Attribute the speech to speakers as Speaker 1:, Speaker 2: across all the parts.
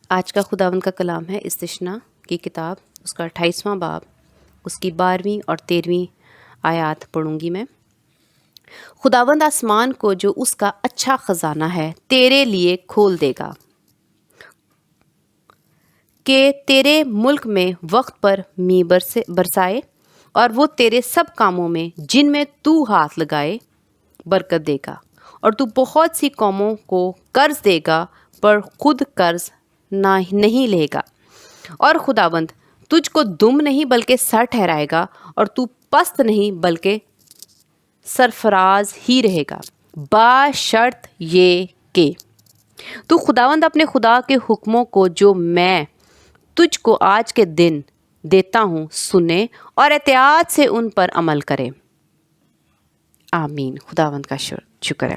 Speaker 1: آج کا خداوند کا کلام ہے استثنا کی کتاب، اس کا 28واں باب، اس کی 12ویں اور 13ویں آیات پڑھوں گی میں۔ خداوند آسمان کو جو اس کا اچھا خزانہ ہے تیرے لیے کھول دے گا کہ تیرے ملک میں وقت پر میںہ برسائے، اور وہ تیرے سب کاموں میں جن میں تو ہاتھ لگائے برکت دے گا، اور تو بہت سی قوموں کو قرض دے گا پر خود قرض نہیں لے گا، اور خداوند تجھ کو دم نہیں بلکہ سر ٹھہرائے گا، اور تو پست نہیں بلکہ سرفراز ہی رہے گا، بشرط یہ کہ تو خداوند اپنے خدا کے حکموں کو جو میں تجھ کو آج کے دن دیتا ہوں سنے، اور احتیاط سے ان پر عمل کرے۔ آمین۔ خداوند کا شکر ہے۔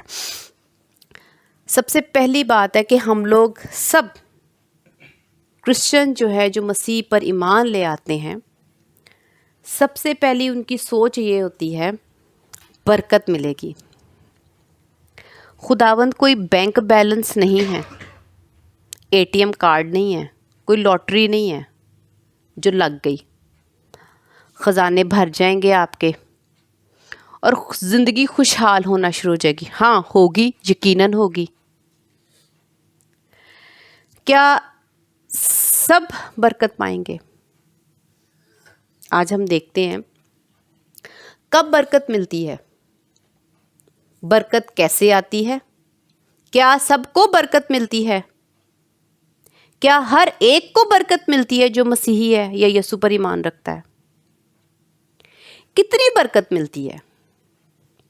Speaker 1: سب سے پہلی بات ہے کہ ہم لوگ سب کرسچن جو ہے، جو مسیح پر ایمان لے آتے ہیں، سب سے پہلی ان کی سوچ یہ ہوتی ہے برکت ملے گی۔ خداوند کوئی بینک بیلنس نہیں ہے، اے ٹی ایم کارڈ نہیں ہے، کوئی لاٹری نہیں ہے جو لگ گئی، خزانے بھر جائیں گے آپ کے اور زندگی خوشحال ہونا شروع ہو جائے گی۔ ہاں ہوگی، یقیناً ہوگی۔ کیا سب برکت پائیں گے؟ آج ہم دیکھتے ہیں کب برکت ملتی ہے، برکت کیسے آتی ہے، کیا سب کو برکت ملتی ہے، کیا ہر ایک کو برکت ملتی ہے جو مسیحی ہے یا یسوع پر ایمان رکھتا ہے؟ کتنی برکت ملتی ہے؟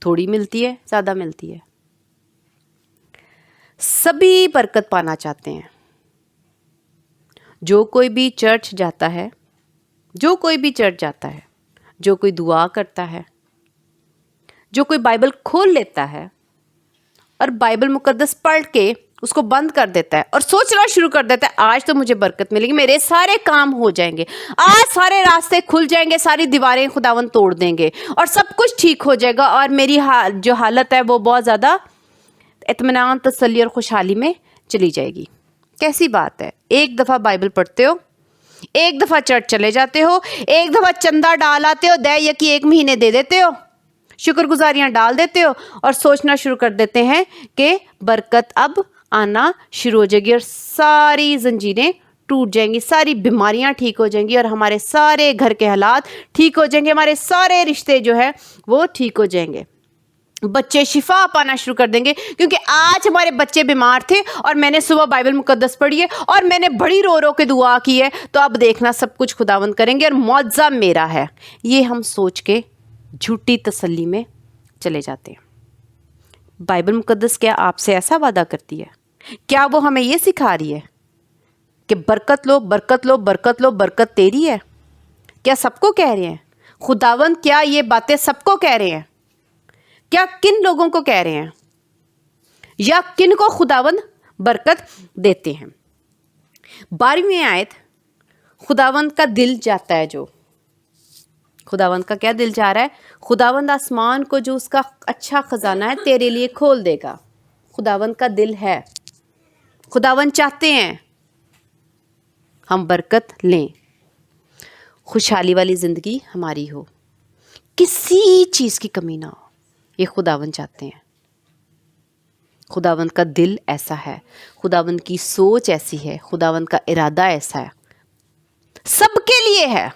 Speaker 1: تھوڑی ملتی ہے، زیادہ ملتی ہے؟ سبھی برکت پانا چاہتے ہیں۔ جو کوئی بھی چرچ جاتا ہے، جو کوئی بھی چرچ جاتا ہے، جو کوئی دعا کرتا ہے، جو کوئی بائبل کھول لیتا ہے اور بائبل مقدس پڑھ کے اس کو بند کر دیتا ہے اور سوچنا شروع کر دیتا ہے آج تو مجھے برکت ملے گی، میرے سارے کام ہو جائیں گے، آج سارے راستے کھل جائیں گے، ساری دیواریں خداوند توڑ دیں گے اور سب کچھ ٹھیک ہو جائے گا، اور میری جو حالت ہے وہ بہت زیادہ اطمینان، تسلی اور خوشحالی میں چلی جائے گی۔ کیسی بات ہے؟ ایک دفعہ بائبل پڑھتے ہو، ایک دفعہ چرچ چلے جاتے ہو، ایک دفعہ چندہ ڈال آتے ہو، دے یکی 1 مہینے دے دیتے ہو، شکر گزاریاں ڈال دیتے ہو اور سوچنا شروع کر دیتے ہیں کہ برکت اب آنا شروع ہو جائے گی اور ساری زنجیریں ٹوٹ جائیں گی، ساری بیماریاں ٹھیک ہو جائیں گی اور ہمارے سارے گھر کے حالات ٹھیک ہو جائیں گے، ہمارے سارے رشتے جو ہے وہ ٹھیک ہو جائیں گے، بچے شفا پانا شروع کر دیں گے، کیونکہ آج ہمارے بچے بیمار تھے اور میں نے صبح بائبل مقدس پڑھی ہے اور میں نے بڑی رو رو کے دعا کی ہے، تو اب دیکھنا سب کچھ خداوند کریں گے اور معجزہ میرا ہے۔ یہ ہم سوچ کے جھوٹی تسلی میں چلے جاتے ہیں۔ بائبل مقدس کیا آپ سے ایسا وعدہ کرتی ہے؟ کیا وہ ہمیں یہ سکھا رہی ہے کہ برکت لو، برکت لو، برکت لو، برکت تیری ہے؟ کیا سب کو کہہ رہے ہیں خداوند؟ کیا یہ باتیں سب کو کہہ رہے ہیں؟ کیا کن لوگوں کو کہہ رہے ہیں، یا کن کو خداوند برکت دیتے ہیں؟ 12ویں آیت، خداوند کا دل جاتا ہے جو، خداوند کا کیا دل جا رہا ہے؟ خداوند آسمان کو جو اس کا اچھا خزانہ ہے تیرے لیے کھول دے گا۔ خداوند کا دل ہے، خداوند چاہتے ہیں ہم برکت لیں، خوشحالی والی زندگی ہماری ہو، کسی چیز کی کمی نہ ہو، یہ خداوند چاہتے ہیں۔ خداوند کا دل ایسا ہے، خداوند کی سوچ ایسی ہے، خداوند کا ارادہ ایسا ہے، سب کے لیے ہے۔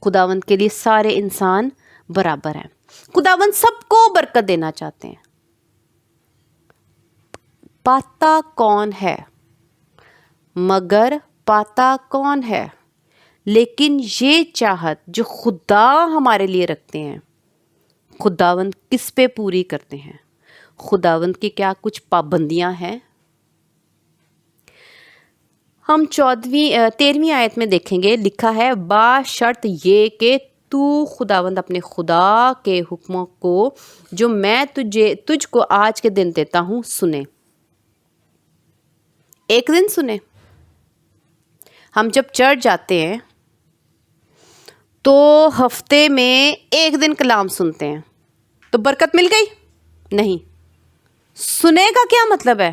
Speaker 1: خداوند کے لیے سارے انسان برابر ہیں، خداوند سب کو برکت دینا چاہتے ہیں۔ پاتا کون ہے؟ مگر پاتا کون ہے؟ لیکن یہ چاہت جو خدا ہمارے لیے رکھتے ہیں، خداوند کس پہ پوری کرتے ہیں؟ خداوند کی کیا کچھ پابندیاں ہیں؟ ہم 13ویں آیت میں دیکھیں گے، لکھا ہے بشرط یہ کہ تو خداوند اپنے خدا کے حکموں کو جو میں تجھ کو آج کے دن دیتا ہوں سنے۔ ایک دن سنے۔ ہم جب چرچ جاتے ہیں تو ہفتے میں ایک دن کلام سنتے ہیں تو برکت مل گئی؟ نہیں۔ سنے کا کیا مطلب ہے؟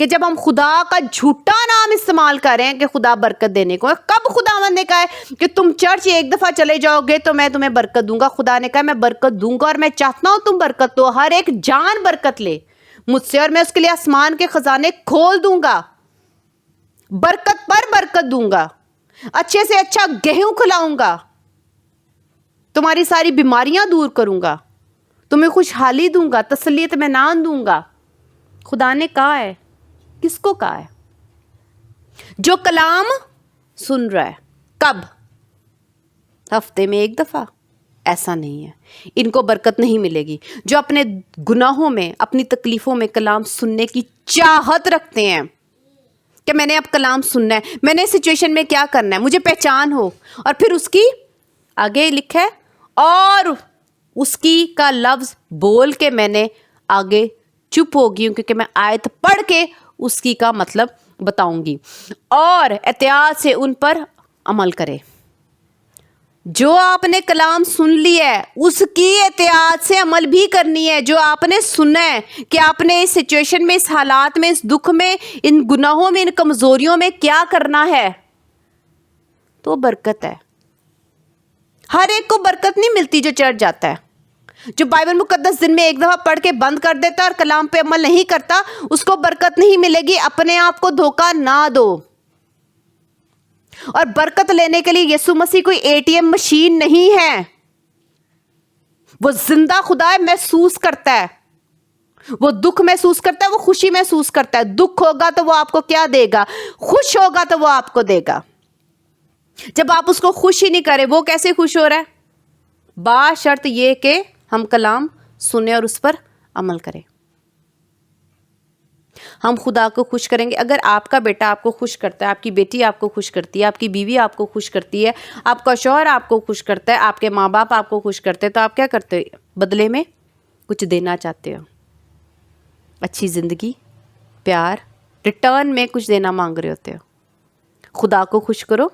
Speaker 1: کہ جب ہم خدا کا جھوٹا نام استعمال کر رہے ہیں کہ خدا برکت دینے کو ہے. کب خداوند نے کہا ہے کہ تم چرچ ایک دفعہ چلے جاؤ گے تو میں تمہیں برکت دوں گا؟ خدا نے کہا میں برکت دوں گا اور میں چاہتا ہوں تم برکت دو. ہر ایک جان برکت لے مجھ سے اور میں اس کے لیے آسمان کے خزانے کھول دوں گا, برکت پر برکت دوں گا, اچھے سے اچھا گیہوں کھلاؤں گا, تمہاری ساری بیماریاں دور کروں گا, تمہیں خوشحالی دوں گا, تسلی اطمینان دوں گا. خدا نے کہا ہے. کس کو کہا ہے؟ جو کلام سن رہا ہے. کب؟ ہفتے میں ایک دفعہ؟ ایسا نہیں ہے. ان کو برکت نہیں ملے گی. جو اپنے گناہوں میں, اپنی تکلیفوں میں کلام سننے کی چاہت رکھتے ہیں کہ میں نے اب کلام سننا ہے, میں نے سچویشن میں کیا کرنا ہے, مجھے پہچان ہو, اور پھر اس کی آگے لکھا ہے اور اس کی کا لفظ بول کے میں نے آگے چپ ہو گئی ہوں کیونکہ میں آیت پڑھ کے اس کی کا مطلب بتاؤں گی, اور احتیاط سے ان پر عمل کرے. جو آپ نے کلام سن لیا ہے اس کی احتیاط سے عمل بھی کرنی ہے. جو آپ نے سنا ہے کہ آپ نے اس سچویشن میں, اس حالات میں, اس دکھ میں, ان گناہوں میں, ان کمزوریوں میں کیا کرنا ہے, تو برکت ہے. ہر ایک کو برکت نہیں ملتی جو چرچ جاتا ہے. جو بائبل مقدس دن میں ایک دفعہ پڑھ کے بند کر دیتا ہے اور کلام پہ عمل نہیں کرتا, اس کو برکت نہیں ملے گی. اپنے آپ کو دھوکہ نہ دو. اور برکت لینے کے لیے یسوع مسیح کوئی ATM مشین نہیں ہے. وہ زندہ خدا ہے, محسوس کرتا ہے, وہ دکھ محسوس کرتا ہے, وہ خوشی محسوس کرتا ہے. دکھ ہوگا تو وہ آپ کو کیا دے گا؟ خوش ہوگا تو وہ آپ کو دے گا. جب آپ اس کو خوش ہی نہیں کرے, وہ کیسے خوش ہو رہا ہے؟ باشرط یہ کہ ہم کلام سنیں اور اس پر عمل کریں. ہم خدا کو خوش کریں گے. اگر آپ کا بیٹا آپ کو خوش کرتا ہے, آپ کی بیٹی آپ کو خوش کرتی ہے, آپ کی بیوی آپ کو خوش کرتی ہے, آپ کا شوہر آپ کو خوش کرتا ہے, آپ کے ماں باپ آپ کو خوش کرتے ہیں, تو آپ کیا کرتے ہو؟ بدلے میں کچھ دینا چاہتے ہو. اچھی زندگی, پیار, ریٹرن میں کچھ دینا مانگ رہے ہوتے ہو. خدا کو خوش کرو,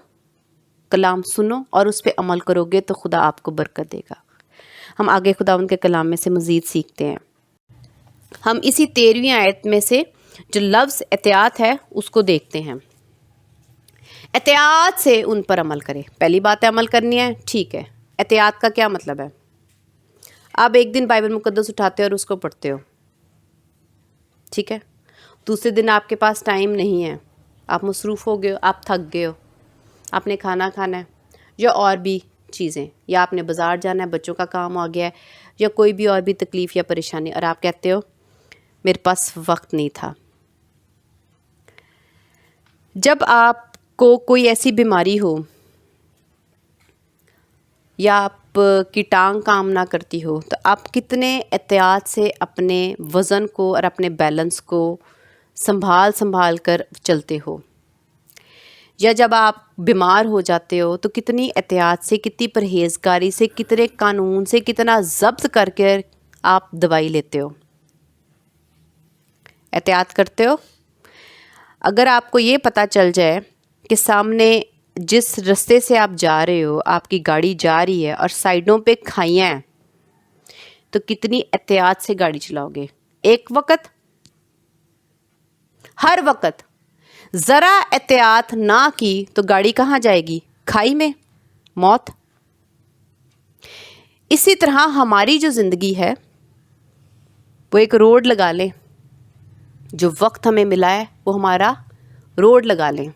Speaker 1: کلام سنو اور اس پہ عمل کرو گے تو خدا آپ کو برکت دے گا. ہم آگے خداوند کے کلام میں سے مزید سیکھتے ہیں. ہم اسی 13ویں آیت میں سے جو لفظ احتیاط ہے اس کو دیکھتے ہیں. احتیاط سے ان پر عمل کرے. پہلی بات ہے عمل کرنی ہے, ٹھیک ہے. احتیاط کا کیا مطلب ہے؟ آپ ایک دن بائبل مقدس اٹھاتے ہو اور اس کو پڑھتے ہو, ٹھیک ہے. دوسرے دن آپ کے پاس ٹائم نہیں ہے, آپ مصروف ہو گئے ہو, آپ تھک گئے ہو, آپ نے کھانا کھانا ہے یا اور بھی چیزیں, یا آپ نے بازار جانا ہے, بچوں کا کام آ گیا ہے, یا کوئی بھی اور بھی تکلیف یا پریشانی, اور آپ کہتے ہو میرے پاس وقت نہیں تھا. جب آپ کو کوئی ایسی بیماری ہو یا آپ کی ٹانگ کام نہ کرتی ہو تو آپ کتنے احتیاط سے اپنے وزن کو اور اپنے بیلنس کو سنبھال کر چلتے ہو. یا جب آپ بیمار ہو جاتے ہو تو کتنی احتیاط سے, کتنی پرہیزگاری سے, کتنے قانون سے, کتنا ضبط کر کے آپ دوائی لیتے ہو, احتیاط کرتے ہو. اگر آپ کو یہ پتہ چل جائے کہ سامنے جس رستے سے آپ جا رہے ہو آپ کی گاڑی جا رہی ہے اور سائڈوں پہ کھائیاں ہیں, تو کتنی احتیاط سے گاڑی چلاؤ گے؟ ایک وقت, ہر وقت. ذرا احتیاط نہ کی تو گاڑی کہاں جائے گی؟ کھائی میں, موت. اسی طرح ہماری جو زندگی ہے وہ ایک روڈ لگا لیں. جو وقت ہمیں ملا ہے وہ ہمارا روڈ لگا لیں,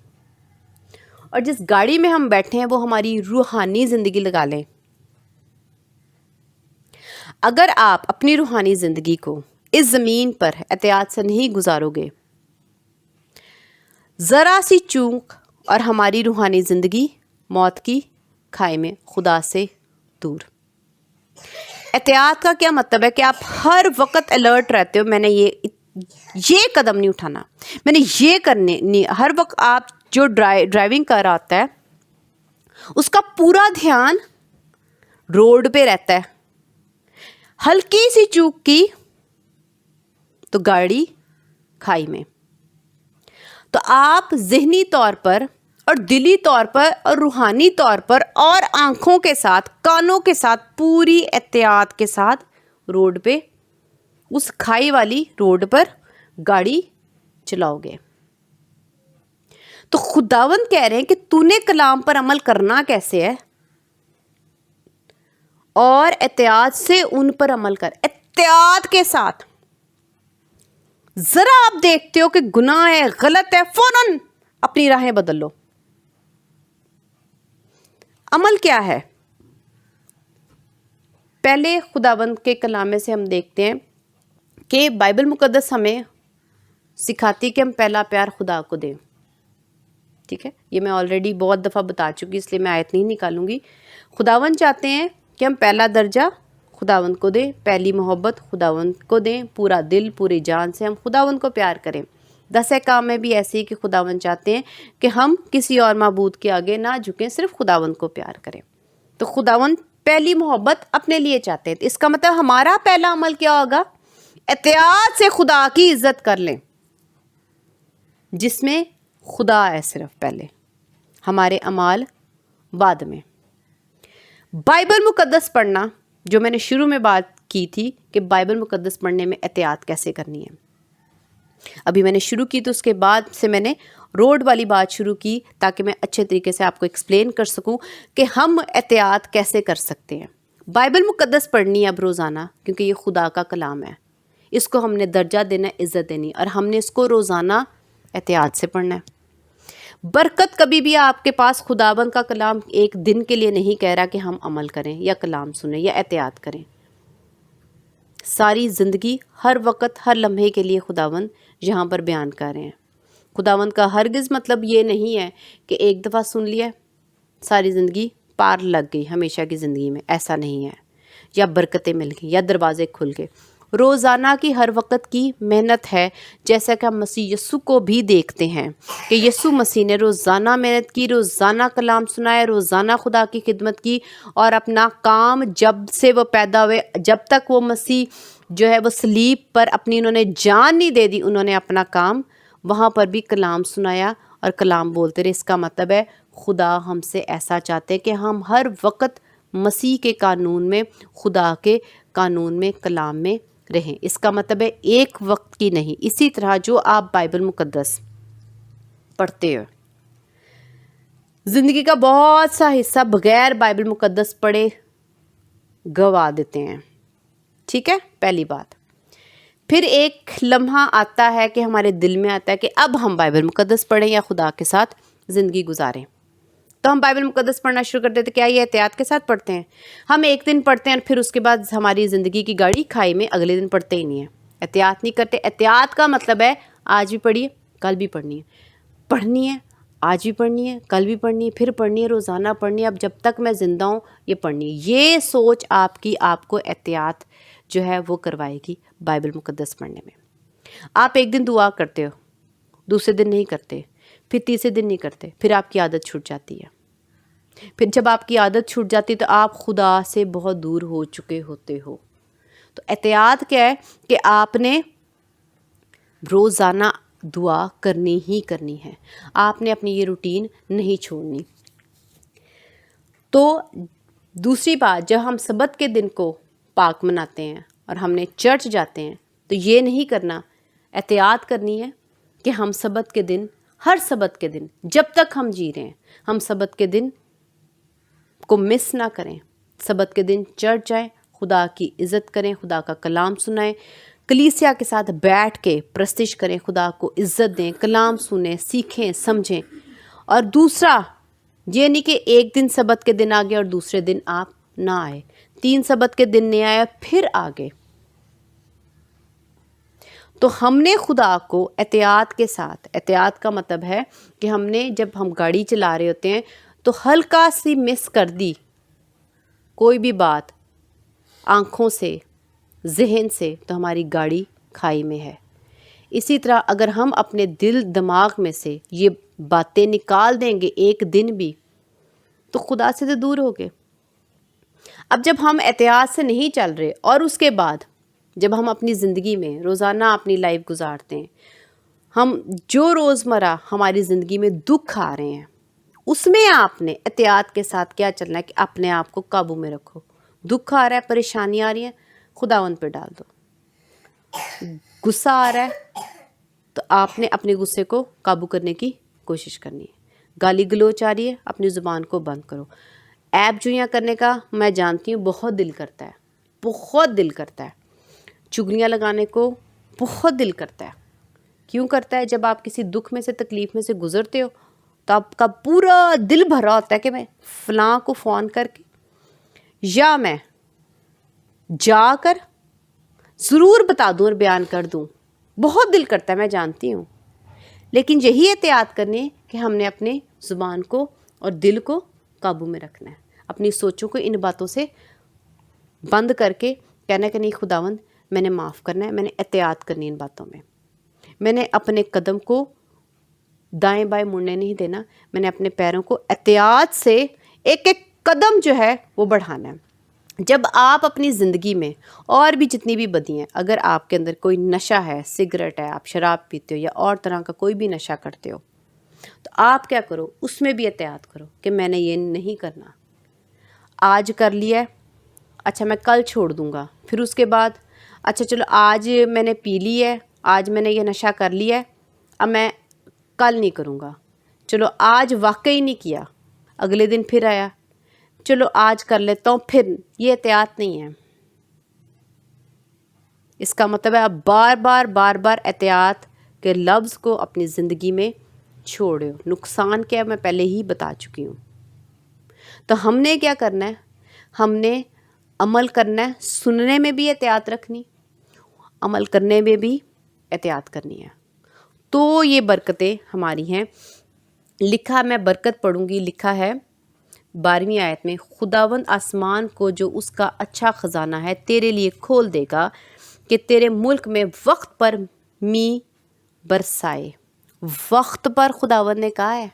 Speaker 1: اور جس گاڑی میں ہم بیٹھے ہیں وہ ہماری روحانی زندگی لگا لیں. اگر آپ اپنی روحانی زندگی کو اس زمین پر احتیاط سے نہیں گزارو گے, ذرا سی چوک اور ہماری روحانی زندگی موت کی کھائی میں, خدا سے دور. احتیاط کا کیا مطلب ہے کہ آپ ہر وقت الرٹ رہتے ہو, میں نے یہ قدم نہیں اٹھانا, میں نے یہ کرنے نہیں. ہر وقت آپ جو ڈرائیونگ کر رہا ہوتا ہے اس کا پورا دھیان روڈ پہ رہتا ہے. ہلکی سی چوک کی تو گاڑی کھائی میں. تو آپ ذہنی طور پر اور دلی طور پر اور روحانی طور پر اور آنکھوں کے ساتھ, کانوں کے ساتھ, پوری احتیاط کے ساتھ روڈ پہ, اس کھائی والی روڈ پر گاڑی چلاؤ گے. تو خداوند کہہ رہے ہیں کہ تو نے کلام پر عمل کرنا کیسے ہے, اور احتیاط سے ان پر عمل کر, احتیاط کے ساتھ. ذرا آپ دیکھتے ہو کہ گناہ ہے, غلط ہے, فوراً اپنی راہیں بدل لو. عمل کیا ہے؟ پہلے خداوند کے کلام سے ہم دیکھتے ہیں کہ بائبل مقدس ہمیں سکھاتی کہ ہم پہلا پیار خدا کو دیں. ٹھیک ہے, یہ میں آلریڈی بہت دفعہ بتا چکی, اس لیے میں آیت نہیں نکالوں گی. خداوند چاہتے ہیں کہ ہم پہلا درجہ خداوند کو دیں, پہلی محبت خداوند کو دیں, پورا دل پوری جان سے ہم خداوند کو پیار کریں. 10 احکام میں بھی ایسے ہی کہ خداوند چاہتے ہیں کہ ہم کسی اور معبود کے آگے نہ جھکیں, صرف خداوند کو پیار کریں. تو خداوند پہلی محبت اپنے لیے چاہتے ہیں. اس کا مطلب ہمارا پہلا عمل کیا ہوگا؟ احتیاط سے خدا کی عزت کر لیں, جس میں خدا ہے صرف پہلے, ہمارے اعمال بعد میں. بائبل مقدس پڑھنا, جو میں نے شروع میں بات کی تھی کہ بائبل مقدس پڑھنے میں احتیاط کیسے کرنی ہے, ابھی میں نے شروع کی تو اس کے بعد سے میں نے روڈ والی بات شروع کی تاکہ میں اچھے طریقے سے آپ کو ایکسپلین کر سکوں کہ ہم احتیاط کیسے کر سکتے ہیں. بائبل مقدس پڑھنی ہے اب روزانہ, کیونکہ یہ خدا کا کلام ہے. اس کو ہم نے درجہ دینا, عزت دینی, اور ہم نے اس کو روزانہ احتیاط سے پڑھنا ہے. برکت کبھی بھی آپ کے پاس خداوند کا کلام ایک دن کے لیے نہیں کہہ رہا کہ ہم عمل کریں یا کلام سنیں یا احتیاط کریں. ساری زندگی, ہر وقت, ہر لمحے کے لیے خداوند یہاں پر بیان کر رہے ہیں. خداوند کا ہرگز مطلب یہ نہیں ہے کہ ایک دفعہ سن لیا ساری زندگی پار لگ گئی ہمیشہ کی زندگی میں, ایسا نہیں ہے. یا برکتیں مل گئی یا دروازے کھل گئے. روزانہ کی ہر وقت کی محنت ہے, جیسا کہ ہم مسیح یسوع کو بھی دیکھتے ہیں کہ یسوع مسیح نے روزانہ محنت کی, روزانہ کلام سنایا, روزانہ خدا کی خدمت کی, اور اپنا کام جب سے وہ پیدا ہوئے جب تک وہ مسیح جو ہے وہ صلیب پر اپنی انہوں نے جان نہیں دے دی, انہوں نے اپنا کام وہاں پر بھی کلام سنایا اور کلام بولتے رہے. اس کا مطلب ہے خدا ہم سے ایسا چاہتے ہیں کہ ہم ہر وقت مسیح کے قانون میں, خدا کے قانون میں, کلام میں رہیں. اس کا مطلب ہے ایک وقت کی نہیں. اسی طرح جو آپ بائبل مقدس پڑھتے ہو, زندگی کا بہت سا حصہ بغیر بائبل مقدس پڑھے گوا دیتے ہیں. ٹھیک ہے, پہلی بات. پھر ایک لمحہ آتا ہے کہ ہمارے دل میں آتا ہے کہ اب ہم بائبل مقدس پڑھیں یا خدا کے ساتھ زندگی گزاریں. تو ہم بائبل مقدس پڑھنا شروع کر دیتے. کیا یہ احتیاط کے ساتھ پڑھتے ہیں؟ ہم ایک دن پڑھتے ہیں اور پھر اس کے بعد ہماری زندگی کی گاڑی کھائی میں, اگلے دن پڑھتے ہی نہیں ہیں. احتیاط نہیں کرتے. احتیاط کا مطلب ہے آج بھی پڑھیے, کل بھی پڑھنی ہے, پڑھنی ہے, آج بھی پڑھنی ہے, کل بھی پڑھنی ہے, پھر پڑھنی ہے, روزانہ پڑھنی ہے, اب جب تک میں زندہ ہوں یہ پڑھنی ہے. یہ سوچ آپ کو احتیاط جو ہے وہ کروائے گی بائبل مقدس پڑھنے میں. آپ ایک دن دعا کرتے ہو, دوسرے دن نہیں کرتے, پھر تیسرے دن نہیں کرتے, پھر آپ کی عادت چھوٹ جاتی ہے. پھر جب آپ کی عادت چھوٹ جاتی ہے تو آپ خدا سے بہت دور ہو چکے ہوتے ہو. تو احتیاط کیا ہے کہ آپ نے روزانہ دعا کرنی ہی کرنی ہے. آپ نے اپنی یہ روٹین نہیں چھوڑنی. تو دوسری بات, جب ہم سبت کے دن کو پاک مناتے ہیں اور ہم نے چرچ جاتے ہیں تو یہ نہیں کرنا, احتیاط کرنی ہے کہ ہم سبت کے دن, ہر سبت کے دن جب تک ہم جی رہے ہیں, ہم سبت کے دن کو مس نہ کریں. سبت کے دن چرچ جائیں, خدا کی عزت کریں, خدا کا کلام سنائیں, کلیسیا کے ساتھ بیٹھ کے پرستش کریں, خدا کو عزت دیں, کلام سنیں, سیکھیں, سمجھیں. اور دوسرا یہ نہیں کہ ایک دن سبت کے دن آ گئے اور دوسرے دن آپ نہ آئے, 3 سبت کے دن نہیں آیا پھر آگے. تو ہم نے خدا کو احتیاط کے ساتھ, احتیاط کا مطلب ہے کہ ہم نے جب ہم گاڑی چلا رہے ہوتے ہیں تو ہلکا سی مس کر دی کوئی بھی بات آنکھوں سے, ذہن سے, تو ہماری گاڑی کھائی میں ہے. اسی طرح اگر ہم اپنے دل دماغ میں سے یہ باتیں نکال دیں گے ایک دن بھی تو خدا سے تو دور ہو گئے. اب جب ہم احتیاط سے نہیں چل رہے اور اس کے بعد جب ہم اپنی زندگی میں روزانہ اپنی لائف گزارتے ہیں, ہم جو روزمرہ ہماری زندگی میں دکھ آ رہے ہیں اس میں آپ نے احتیاط کے ساتھ کیا چلنا ہے کہ اپنے آپ کو قابو میں رکھو. دکھ آ رہا ہے, پریشانی آ رہی ہے, خداوند پہ ڈال دو. غصہ آ رہا ہے, تو آپ نے اپنے غصے کو قابو کرنے کی کوشش کرنی ہے. گالی گلوچ آ رہی ہے، اپنی زبان کو بند کرو. ایب جوئیاں کرنے کا میں جانتی ہوں بہت دل کرتا ہے، بہت دل کرتا ہے. چگلیاں لگانے کو بہت دل کرتا ہے. کیوں کرتا ہے؟ جب آپ کسی دکھ میں سے، تکلیف میں سے گزرتے ہو تو آپ کا پورا دل بھرا ہوتا ہے کہ میں فلاں کو فون کر کے یا میں جا کر ضرور بتا دوں اور بیان کر دوں. بہت دل کرتا ہے، میں جانتی ہوں. لیکن یہی احتیاط کرنی کہ ہم نے اپنے زبان کو اور دل کو قابو میں رکھنا ہے. اپنی سوچوں کو ان باتوں سے بند کر کے کہنا کہ نہیں خداوند میں نے معاف کرنا ہے، میں نے احتیاط کرنی ان باتوں میں. میں نے اپنے قدم کو دائیں بائیں مڑنے نہیں دینا، میں نے اپنے پیروں کو احتیاط سے ایک ایک قدم جو ہے وہ بڑھانا ہے. جب آپ اپنی زندگی میں اور بھی جتنی بھی بدی ہیں، اگر آپ کے اندر کوئی نشہ ہے، سگریٹ ہے، آپ شراب پیتے ہو یا اور طرح کا کوئی بھی نشہ کرتے ہو، تو آپ کیا کرو، اس میں بھی احتیاط کرو کہ میں نے یہ نہیں کرنا. آج کر لیا ہے، اچھا میں کل چھوڑ دوں گا. پھر اس کے بعد اچھا چلو آج میں نے پی لی ہے، آج میں نے یہ نشہ کر لیا ہے، اب میں کل نہیں کروں گا. چلو آج واقعی نہیں کیا، اگلے دن پھر آیا، چلو آج کر لیتا ہوں پھر. یہ احتیاط نہیں ہے. اس کا مطلب ہے آپ بار بار بار بار احتیاط کے لفظ کو اپنی زندگی میں چھوڑے ہو. نقصان کیا ہے میں پہلے ہی بتا چکی ہوں. تو ہم نے کیا کرنا ہے؟ ہم نے عمل کرنا ہے. سننے میں بھی احتیاط رکھنی، عمل کرنے میں بھی احتیاط کرنی ہے. تو یہ برکتیں ہماری ہیں. لکھا، میں برکت پڑھوں گی، لکھا ہے 12ویں آیت میں، خداوند آسمان کو جو اس کا اچھا خزانہ ہے تیرے لیے کھول دے گا کہ تیرے ملک میں وقت پر می برسائے. وقت پر خداوند نے کہا ہے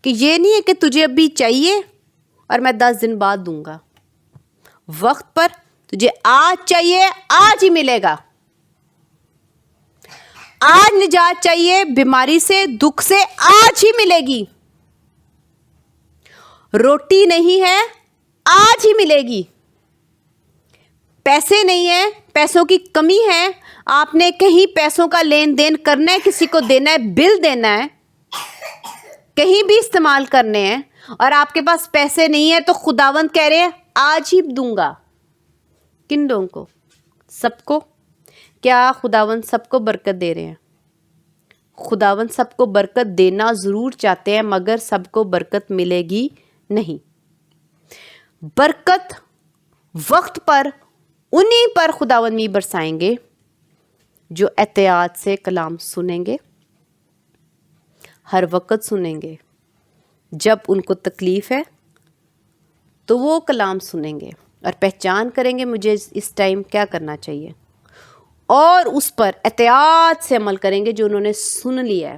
Speaker 1: کہ یہ نہیں ہے کہ تجھے ابھی چاہیے اور میں 10 دن بعد دوں گا. وقت پر تجھے آج چاہیے، آج ہی ملے گا. آج نجات چاہیے بیماری سے، دکھ سے، آج ہی ملے گی. روٹی نہیں ہے، آج ہی ملے گی. پیسے نہیں ہیں، پیسوں کی کمی ہے، آپ نے کہیں پیسوں کا لین دین کرنا ہے، کسی کو دینا ہے، بل دینا ہے، کہیں بھی استعمال کرنے ہیں اور آپ کے پاس پیسے نہیں ہیں، تو خداوند کہہ رہے ہیں آج ہی دوں گا. کن لوگوں کو؟ سب کو. کیا خداوند سب کو برکت دے رہے ہیں؟ خداوند سب کو برکت دینا ضرور چاہتے ہیں، مگر سب کو برکت ملے گی نہیں. برکت وقت پر انہی پر خداوند می برسائیں گے جو احتیاط سے کلام سنیں گے، ہر وقت سنیں گے. جب ان کو تکلیف ہے تو وہ کلام سنیں گے اور پہچان کریں گے مجھے اس ٹائم کیا کرنا چاہیے، اور اس پر احتیاط سے عمل کریں گے جو انہوں نے سن لیا ہے.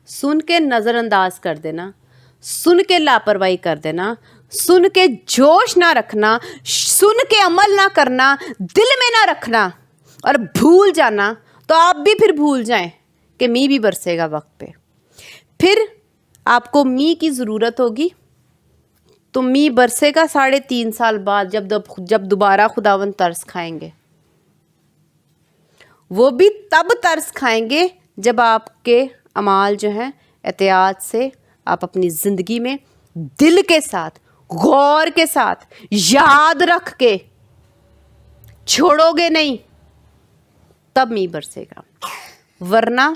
Speaker 1: سن کے نظر انداز کر دینا، سن کے لاپرواہی کر دینا، سن کے جوش نہ رکھنا، سن کے عمل نہ کرنا، دل میں نہ رکھنا اور بھول جانا، تو آپ بھی پھر بھول جائیں کہ می بھی برسے گا وقت پہ. پھر آپ کو می کی ضرورت ہوگی تو می برسے گا 3.5 سال بعد، جب دوبارہ خداوند ترس کھائیں گے. وہ بھی تب ترس کھائیں گے جب آپ کے اعمال جو ہیں احتیاط سے آپ اپنی زندگی میں دل کے ساتھ، غور کے ساتھ، یاد رکھ کے چھوڑو گے نہیں، تب می برسے گا. ورنہ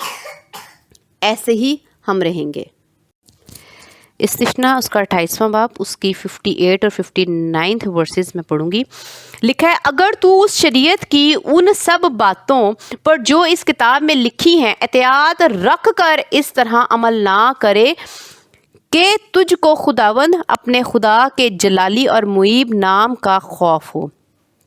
Speaker 1: ایسے ہی ہم رہیں گے. استثنا اس کا 28واں باب، اس کی 58 اور 59 ورسز میں پڑھوں گی. لکھا ہے، اگر تو اس شریعت کی ان سب باتوں پر جو اس کتاب میں لکھی ہیں احتیاط رکھ کر اس طرح عمل نہ کرے کہ تجھ کو خداوند اپنے خدا کے جلالی اور معیب نام کا خوف ہو.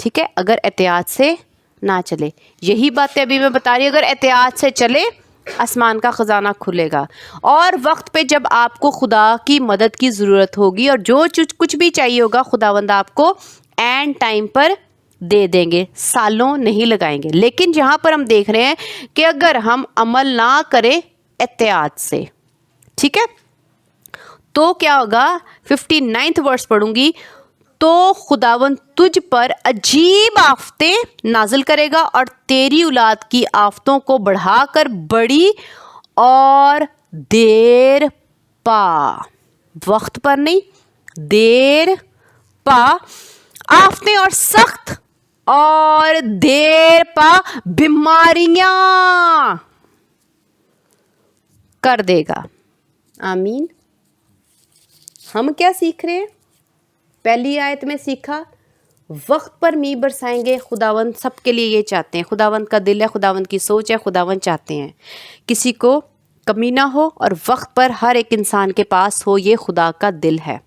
Speaker 1: ٹھیک ہے، اگر احتیاط سے نہ چلے، یہی باتیں ابھی میں بتا رہی ہوں، اگر احتیاط سے چلے آسمان کا خزانہ کھلے گا، اور وقت پہ جب آپ کو خدا کی مدد کی ضرورت ہوگی اور جو کچھ بھی چاہیے ہوگا خداوند آپ کو اینڈ ٹائم پر دے دیں گے، سالوں نہیں لگائیں گے. لیکن جہاں پر ہم دیکھ رہے ہیں کہ اگر ہم عمل نہ کریں احتیاط سے، ٹھیک ہے، تو کیا ہوگا؟ 59 ورس پڑھوں گی. تو خداوند تجھ پر عجیب آفتیں نازل کرے گا اور تیری اولاد کی آفتوں کو بڑھا کر بڑی اور دیر پا، وقت پر نہیں، دیر پا آفتیں اور سخت اور دیر پا بیماریاں کر دے گا۔ آمین۔ ہم کیا سیکھ رہے ہیں؟ پہلی آیت میں سیکھا وقت پر می برسائیں گے، خداوند سب کے لیے یہ چاہتے ہیں، خداوند کا دل ہے، خداوند کی سوچ ہے، خداوند چاہتے ہیں کسی کو کمی نہ ہو اور وقت پر ہر ایک انسان کے پاس ہو، یہ خدا کا دل ہے،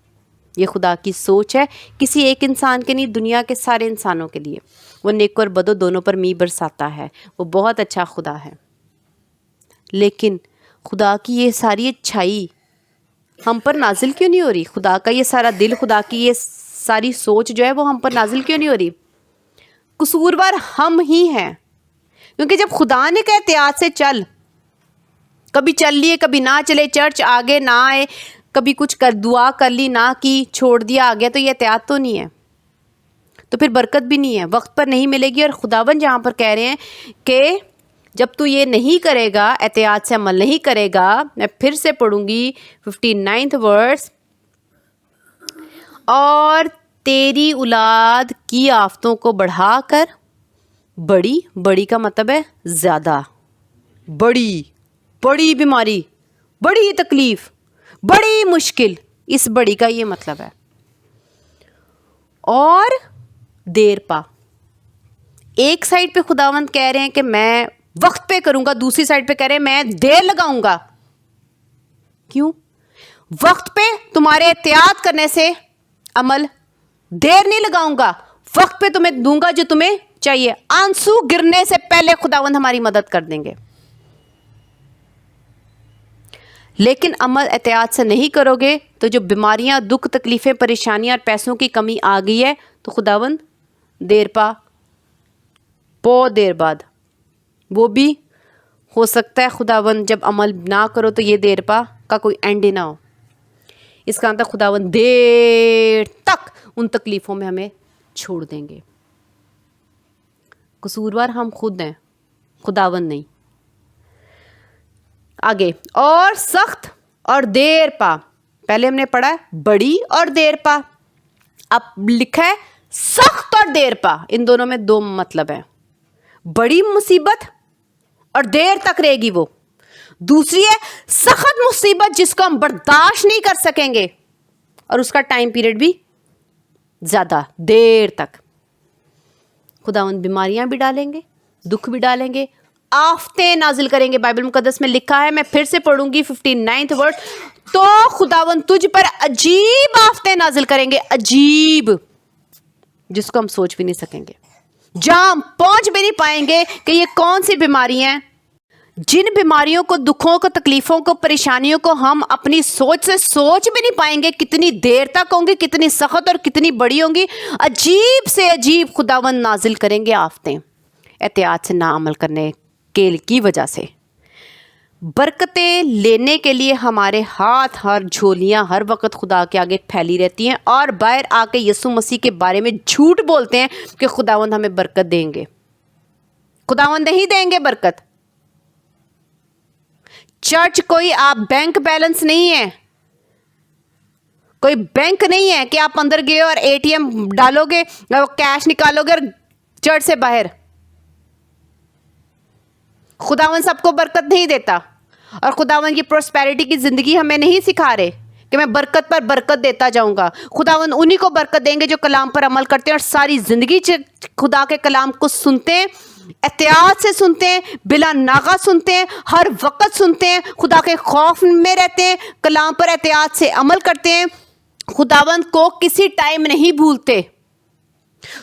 Speaker 1: یہ خدا کی سوچ ہے، کسی ایک انسان کے نہیں، دنیا کے سارے انسانوں کے لیے۔ وہ نیک اور بدو دونوں پر می برساتا ہے، وہ بہت اچھا خدا ہے۔ لیکن خدا کی یہ ساری اچھائی ہم پر نازل کیوں نہیں ہو رہی؟ خدا کا یہ سارا دل، خدا کی یہ ساری سوچ جو ہے وہ ہم پر نازل کیوں نہیں ہو رہی؟ قصوروار ہم ہی ہیں، کیونکہ جب خدا نے کہا احتیاط سے چل، کبھی چل لیے کبھی نہ چلے، چرچ آگے نہ آئے، کبھی کچھ کر دعا کر لی نہ کی، چھوڑ دیا آگیا، تو یہ احتیاط تو نہیں ہے، تو پھر برکت بھی نہیں ہے، وقت پر نہیں ملے گی۔ اور خداوند جہاں پر کہہ رہے ہیں کہ جب تو یہ نہیں کرے گا، احتیاط سے عمل نہیں کرے گا، میں پھر سے پڑھوں گی 59 ورس، اور تیری اولاد کی آفتوں کو بڑھا کر بڑی، بڑی کا مطلب ہے زیادہ، بڑی بڑی بیماری، بڑی تکلیف، بڑی مشکل، اس بڑی کا یہ مطلب ہے، اور دیر پا۔ ایک سائڈ پہ خداوند کہہ رہے ہیں کہ میں وقت پہ کروں گا، دوسری سائڈ پہ کہہ رہے ہیں میں دیر لگاؤں گا۔ کیوں؟ وقت پہ تمہارے احتیاط کرنے سے عمل، دیر نہیں لگاؤں گا، وقت پہ تمہیں دوں گا جو تمہیں چاہیے، آنسو گرنے سے پہلے خداوند ہماری مدد کر دیں گے۔ لیکن عمل احتیاط سے نہیں کرو گے تو جو بیماریاں، دکھ، تکلیفیں، پریشانیاں اور پیسوں کی کمی آ گئی ہے تو خداوند دیر پا، بہت دیر بعد، وہ بھی ہو سکتا ہے خداوند جب عمل نہ کرو تو یہ دیر پا کا کوئی اینڈ ہی نہ ہو، اس کا مطلب خداوند دیر تک ان تکلیفوں میں ہمیں چھوڑ دیں گے۔ قصوروار ہم خود ہیں، خداوند نہیں۔ آگے، اور سخت اور دیر پا، پہلے ہم نے پڑھا ہے بڑی اور دیر پا، اب لکھا ہے سخت اور دیر پا، ان دونوں میں دو مطلب ہے، بڑی مصیبت اور دیر تک رہے گی وہ، دوسری ہے سخت مصیبت جس کو ہم برداشت نہیں کر سکیں گے اور اس کا ٹائم پیریڈ بھی زیادہ، دیر تک۔ خداوند بیماریاں بھی ڈالیں گے، دکھ بھی ڈالیں گے، آفتیں نازل کریں گے۔ بائبل مقدس میں لکھا ہے، میں پھر سے پڑھوں گی 59 ورڈ، تو خداوند تجھ پر عجیب آفتیں نازل کریں گے، عجیب، جس کو ہم سوچ بھی نہیں سکیں گے، جہاں ہم پہنچ بھی نہیں پائیں گے کہ یہ کون سی بیماری ہیں، جن بیماریوں کو، دکھوں کو، تکلیفوں کو، پریشانیوں کو ہم اپنی سوچ سے سوچ بھی نہیں پائیں گے، کتنی دیر تک ہوں گی، کتنی سخت اور کتنی بڑی ہوں گی، عجیب سے عجیب خداوند نازل کریں گے آفتیں، احتیاط سے نہ عمل کرنے کی وجہ سے۔ برکتیں لینے کے لیے ہمارے ہاتھ، ہر جھولیاں ہر وقت خدا کے آگے پھیلی رہتی ہیں، اور باہر آ کے یسوع مسیح کے بارے میں جھوٹ بولتے ہیں کہ خداوند ہمیں برکت دیں گے۔ خداوند نہیں دیں گے برکت۔ چرچ کوئی آپ بینک بیلنس نہیں ہے، کوئی بینک نہیں ہے کہ آپ اندر گئے اور ATM ڈالو گے، کیش نکالو گے اور چرچ سے باہر۔ خداوند سب کو برکت نہیں دیتا، اور خداوند کی پروسپیرٹی کی زندگی ہمیں نہیں سکھا رہے کہ میں برکت پر برکت دیتا جاؤں گا۔ خداوند انہی کو برکت دیں گے جو کلام پر عمل کرتے ہیں اور ساری زندگی خدا کے کلام کو سنتے ہیں، احتیاط سے سنتے ہیں، بلا ناغہ سنتے ہیں، ہر وقت سنتے ہیں، خدا کے خوف میں رہتے ہیں، کلام پر احتیاط سے عمل کرتے ہیں، خداوند کو کسی ٹائم نہیں بھولتے۔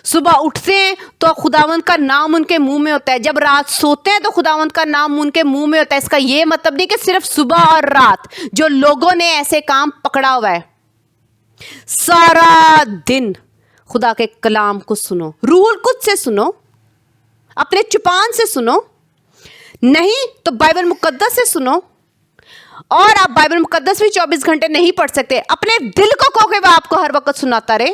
Speaker 1: صبح اٹھتے ہیں تو خداوند کا نام ان کے منہ میں ہوتا ہے، جب رات سوتے ہیں تو خداوند کا نام ان کے منہ میں ہوتا ہے۔ اس کا یہ مطلب نہیں کہ صرف صبح اور رات، جو لوگوں نے ایسے کام پکڑا ہوا ہے، سارا دن خدا کے کلام کو سنو، روح القدس سے سنو، اپنے چپان سے سنو، نہیں تو بائبل مقدس سے سنو۔ اور آپ بائبل مقدس بھی 24 گھنٹے نہیں پڑھ سکتے، اپنے دل کو کہو کہ وہ آپ کو ہر وقت سناتا رہے۔